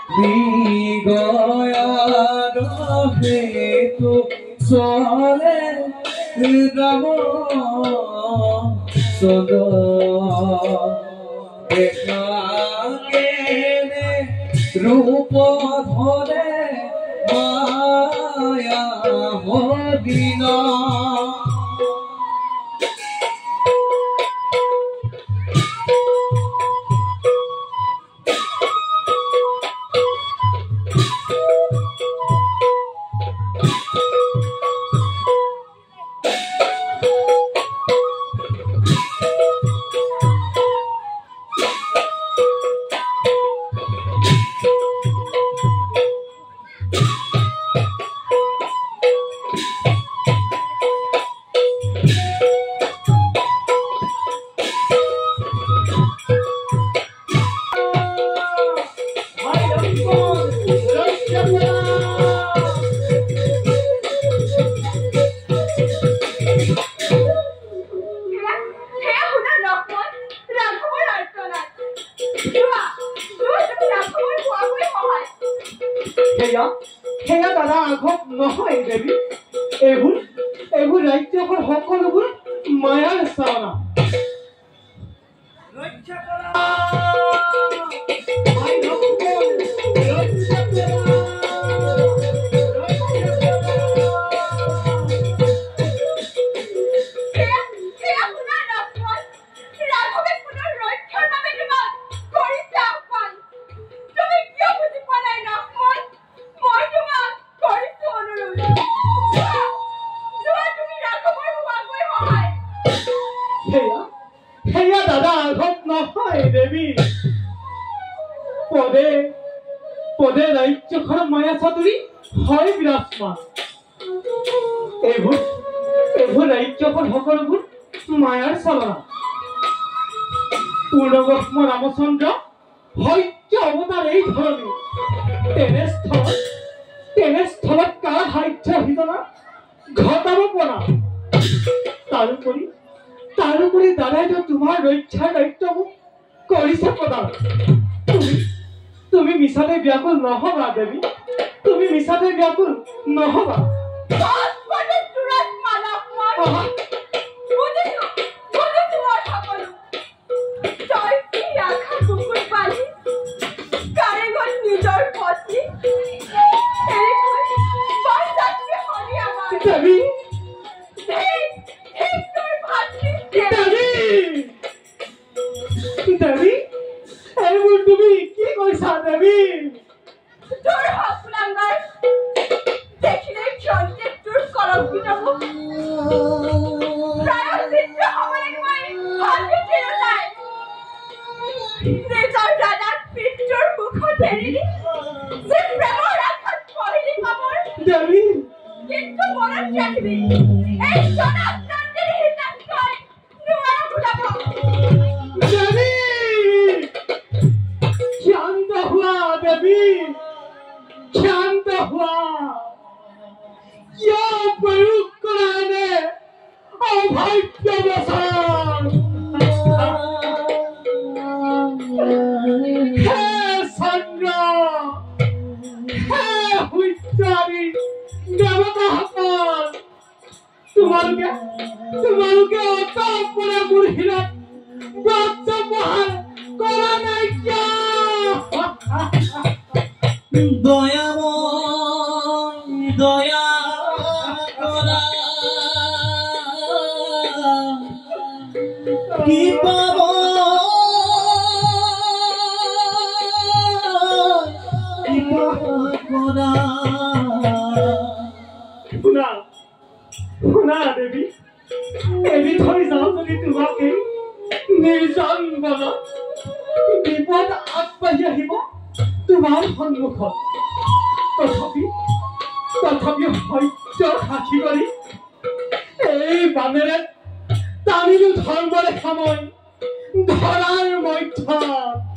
বিগয়াৰ হেতু চলে ৰাম সদ কেনে ৰূপ ধৰে মায়া মদিন দাদা আঘাত নহয় দেৱী এইবোৰ ৰাজ্যখন সকলোবোৰ মায়াৰ চালনা ৰক্ষা কৰা দাদা আঘাত নহয় দেৱী পদে ৰাজ্যখনৰ মায়া চাতুৰী হয় বিৰাজমান এইবোৰ ৰাজ্যখন সকলোবোৰ মায়াৰ চালনা পূৰ্ণব্ৰহ্ম ৰামচন্দ্ৰ সত্য অৱতাৰ এই ধৰণী তেনেস্থলত কাৰ সাধ্য সিজনা ঘটাব পৰা তাৰোপৰি দাদাইতো তোমাৰ ৰক্ষাৰ দায়িত্ব মোক কৰিছে প্ৰদান তুমি মিছাতে ব্যাকুল নহবা দেৱী তুমি মিছাতে ব্যাকুল নহবা দেৱী দেৱী এইবোৰ তুমি কি কৈছা দেৱী তোৰ হকলাঙ্গাৰ দেখিলে ক্ষন্তেক তোৰ কলঙ্কিত মুখ প্ৰায়শ্চিত্ত হ'বলৈ মই ভালকে নাই নিজৰ দাদাক পিতৃৰ মুখত এৰি যে প্ৰেমৰ আঘাত পহিলি পাবৰ দেৱী কিন্তু মনত ৰাখিবি এই জনাক্ৰান্তিৰ হিতাতকৈ নোৱাৰো ঘূৰাব দেৱী শান্ত হোৱা দেৱী শান্ত হোৱা কিয় প্ৰয়োগ কৰা এনে অভাগ্য বচন হে চন্দ্ৰ হে সূৰ্য্যাদি দেৱতাসকল তোমালোকে অতঃপৰে মোৰ হীৰত ব্ৰতমহান কৰা নাই কিয় দয়া কৰা কি পাব কৰা শুনা দেৱী এৰি থৈ যাওঁ যদি তোমাকে নিৰ্জন বনত বিপদ আগবাঢ়ি আহিব তোমাৰ সন্মুখত তথাপি সত্যৰ সাক্ষী কৰি এই বানেৰে টানিলো ধৰ্মৰেখা মই ধৰাৰ মধ্যত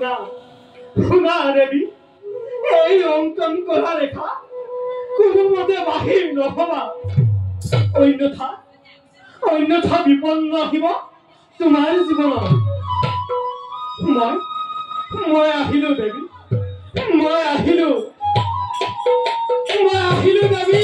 শুনা শুনা দেৱী, এই অংকন কৰা ৰেখা কোনোমতে বাহিৰ নহবা, অন্যথা বিপন্ন আহিব তোমাৰ জীৱনত। মই আহিলো দেৱী, মই আহিলো দেৱী।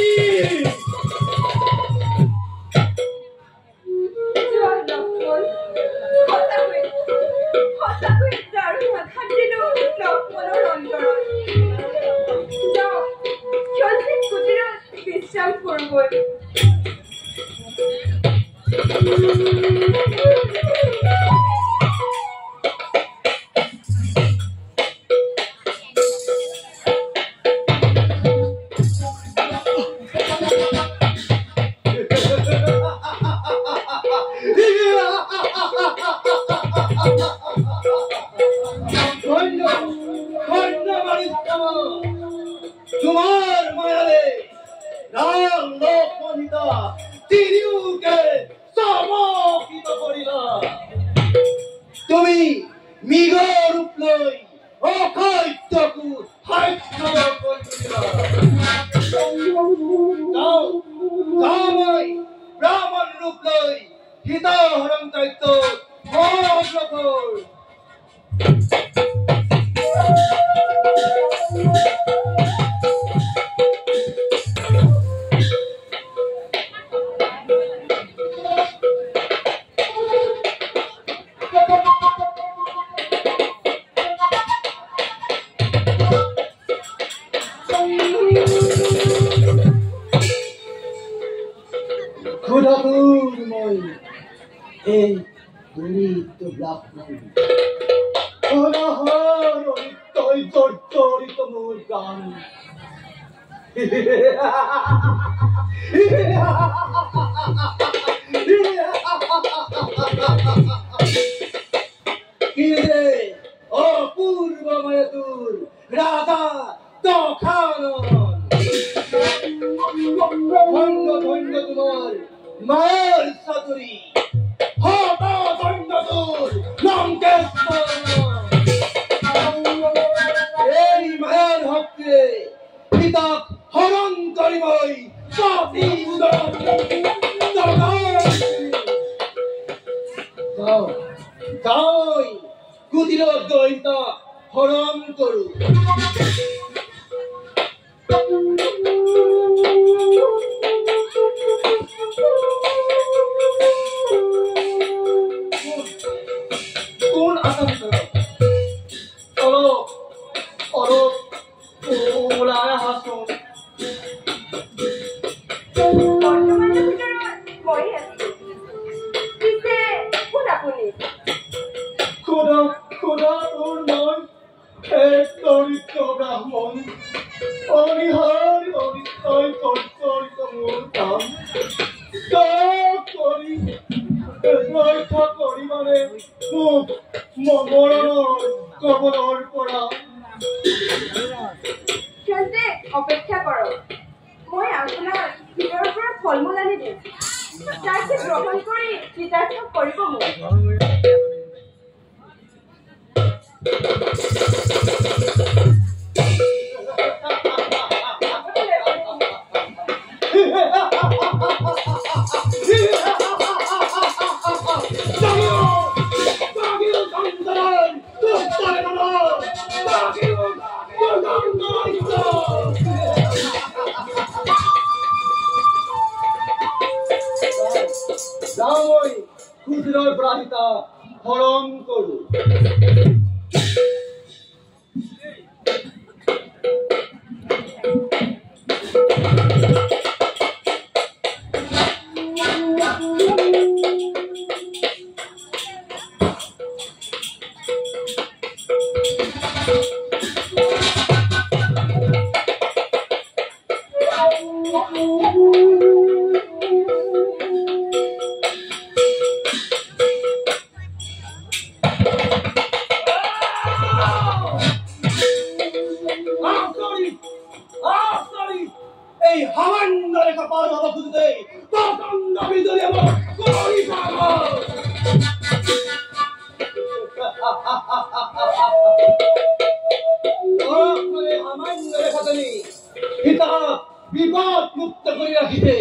বিশ্ৰাম কৰবো। তোমাৰ মায়ালে ৰাম লক্ষ্মণিতা তিনিওকে চমকিত কৰিলা। তুমি মৃগ ৰূপ লৈ অখাদ্যকো সাধ্য কৰি দিলা। মই ব্ৰাহ্মণ ৰূপ লৈ সীতা হৰণ দায়িত্ব মহাপ্ৰভুৰ। ক্ষুধাতুৰ মই এই দৰিদ্ৰ ব্ৰাহ্মণ, অনাহার অনিত্যই জর্জরিত মোর প্রাণ। কিরে অপূর্ব মায়াতুর রাজা দখানন, ধন্য ধন্য তোমার মায়ের চাতুরি, হতা ধন্য তোর লঙ্কেশ্বর। এই মায়ের ভক্তে পিতাক হরণ করিবই পাপী উদর। যাই কুটির দৈতা হরণ করু। কোন আসাম অলপ অলপ ওলাই আহাচোন। বৰ্তমানৰ ভিতৰত মই আছো। পিছে কোন আপুনি? খোদা তোৰ মই এক দৰিদ্ৰ ব্ৰাহ্মণ, অনিহাৰ অনিত্যই জৰ্জৰিত মোৰ কাম। ৰক্ষা কৰিবাৰে মোক মৰণৰ কবলৰ পৰা। তেন্তে অপেক্ষা কৰক, মই আপোনাৰ ভিতৰৰ পৰা ফল মূল আনি দিম। তাৰপিছত গ্ৰহণ কৰি কৃতাৰ্থ কৰিব মোক। যাই ক্ষুদ্ৰৰ ব্ৰাহিতা হৰণ কৰো। এই হামান্য রেখা পার হওয়া খুঁজতে তখন দাবি ধরে আমার করি পাগল। রাখিছে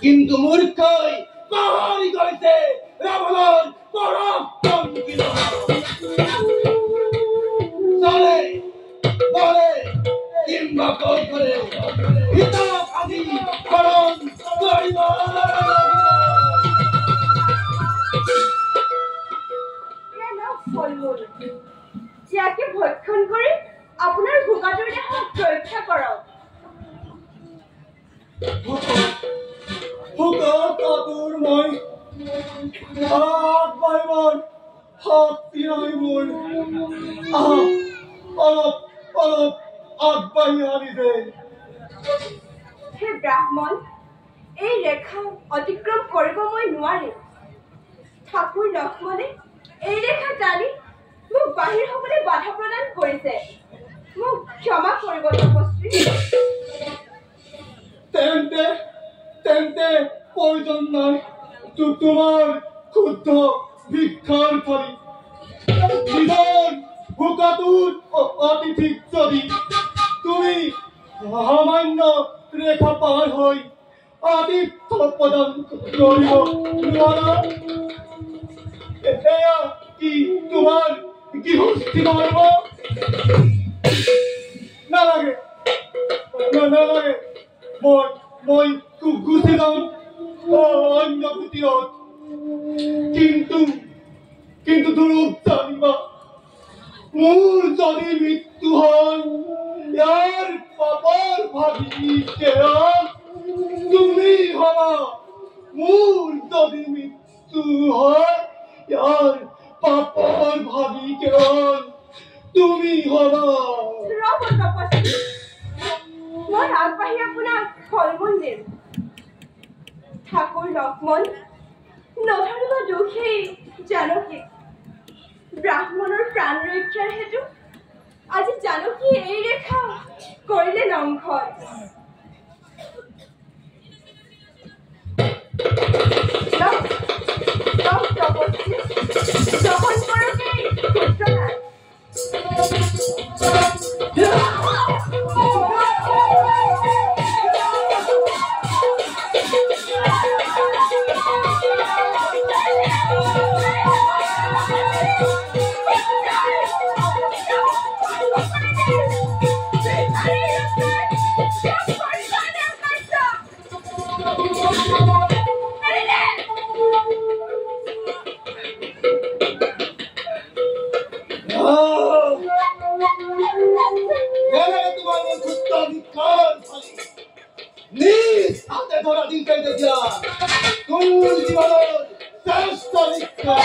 কিন্তু মূর্খই পাহাড়ি করিছে রাবণের পরাক্রমহীন চলে বলে কিংবা কল করে হিতাব আদি করণ করিব ফলমূল যাকে ভক্ষণ কৰি আপোনাৰ ভোকাতুৰ দেহক ৰক্ষা কৰক ভোকাতুৰ মই আগবাঢ়িবৰ শক্তি নাই মোৰ অলপ অলপ আগবাঢ়ি আনিছে হে ব্ৰাহ্মণ এই ৰেখা অতিক্ৰম কৰিব মই নোৱাৰিম ঠাকুৰ লক্ষ্মণে এই ৰেখা টানি মোক বাহিৰ হ'বলৈ বাধা প্ৰদান কৰিছে মোক ক্ষমা কৰিব তপস্বী তেন্তে তেন্তে প্ৰয়োজন নাই তোমাৰ ক্ষুদ্ৰ ভিক্ষাৰ ফলি নিজৰ ভোকাতুৰ অতিথিক যদি তুমি সামান্য ৰেখা পাৰ হৈ আতিথ্য প্ৰদান কৰিব নোৱাৰা এয়া কি তোমাৰ গৃহস্থী ধৰ্ম নালাগে নালাগে মই গুচি যাম অন্য কুটিৰত কিন্তু দুৰূপ জানিবা মোৰ যদি মৃত্যু হয় ইয়াৰ পাপৰ ভাবি কেৱল তুমি হবা মোৰ যদি মৃত্যু হয় ইয়াৰ পাপৰ ভাবি কেৱল তুমি হবা ৰ'ব তপস্বী মই আগবাঢ়ি আপোনাক ফলমূল দিম ঠাকুৰ লক্ষ্মণ নধৰিব দুখেই জানকী ব্ৰাহ্মণৰ প্ৰাণ ৰক্ষাৰ হেতু আজি জানকী এই ৰেখা কৰিলে লংঘন তপস্বী গ্ৰহণ কৰক এই সূত্ৰধাৰ তোৰ জীৱনৰ শ্ৰেষ্ঠ শিক্ষা